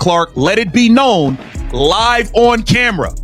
Clark let it be known live on camera.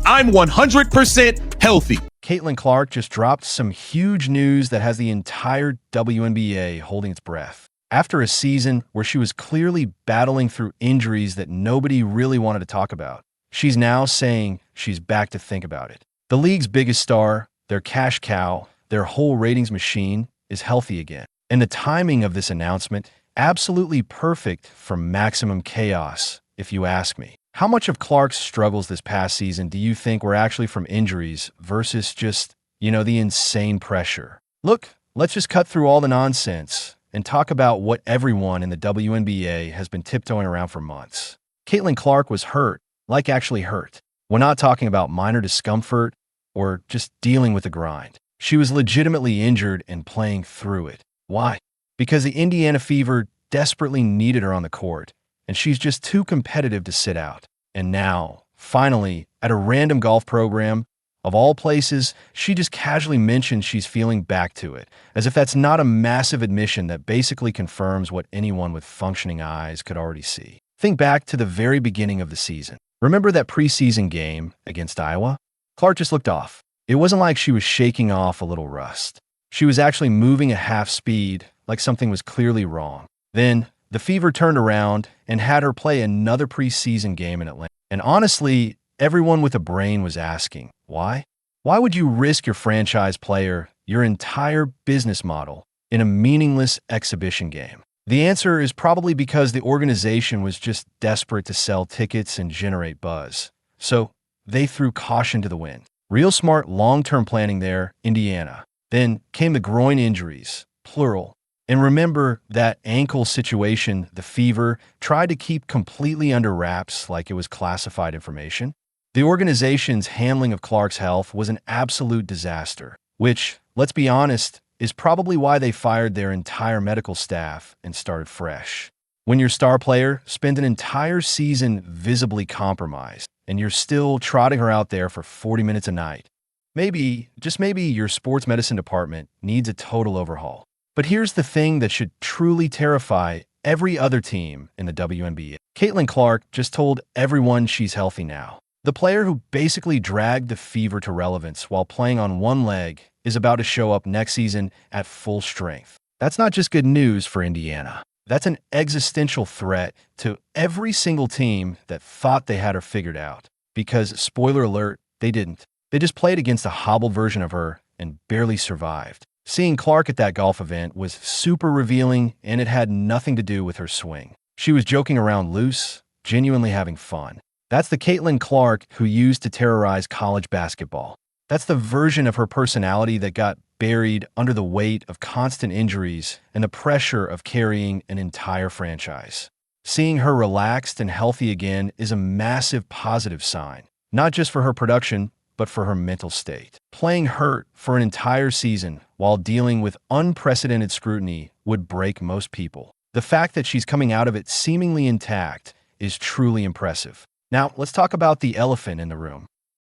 I'm 100% healthy. Caitlin Clark just dropped some huge news that has the entire WNBA holding its breath. After a season where she was clearly battling through injuries that nobody really wanted to talk about, she's now saying she's back to think about it. The league's biggest star, their cash cow, their whole ratings machine, is healthy again. And the timing of this announcement, absolutely perfect for maximum chaos, if you ask me. How much of Clark's struggles this past season do you think were actually from injuries versus just, the insane pressure? Look, let's just cut through all the nonsense and talk about what everyone in the WNBA has been tiptoeing around for months. Caitlin Clark was hurt, like actually hurt. We're not talking about minor discomfort or just dealing with the grind. She was legitimately injured and playing through it. Why? Because the Indiana Fever desperately needed her on the court, and she's just too competitive to sit out. And now, finally, at a random golf program, of all places, she just casually mentions she's feeling back to it, as if that's not a massive admission that basically confirms what anyone with functioning eyes could already see. Think back to the very beginning of the season. Remember that preseason game against Iowa? Clark just looked off. It wasn't like she was shaking off a little rust. She was actually moving at half speed, like something was clearly wrong. Then, the Fever turned around and had her play another preseason game in Atlanta. And honestly, everyone with a brain was asking, why? Why would you risk your franchise player, your entire business model, in a meaningless exhibition game? The answer is probably because the organization was just desperate to sell tickets and generate buzz. So, they threw caution to the wind. Real smart long-term planning there, Indiana. Then came the groin injuries, plural. And remember that ankle situation the Fever tried to keep completely under wraps like it was classified information? The organization's handling of Clark's health was an absolute disaster, which, let's be honest, is probably why they fired their entire medical staff and started fresh. When your star player spent an entire season visibly compromised, and you're still trotting her out there for 40 minutes a night, maybe, just maybe, your sports medicine department needs a total overhaul. But here's the thing that should truly terrify every other team in the WNBA. Caitlin Clark just told everyone she's healthy now. The player who basically dragged the Fever to relevance while playing on one leg is about to show up next season at full strength. That's not just good news for Indiana. That's an existential threat to every single team that thought they had her figured out. Because, spoiler alert, they didn't. They just played against a hobbled version of her and barely survived. Seeing Clark at that golf event was super revealing, and it had nothing to do with her swing. She was joking around loose, genuinely having fun. That's the Caitlin Clark who used to terrorize college basketball. That's the version of her personality that got buried under the weight of constant injuries and the pressure of carrying an entire franchise. Seeing her relaxed and healthy again is a massive positive sign, not just for her production, but for her mental state. Playing hurt for an entire season while dealing with unprecedented scrutiny would break most people. The fact that she's coming out of it seemingly intact is truly impressive. Now, let's talk about the elephant in the room.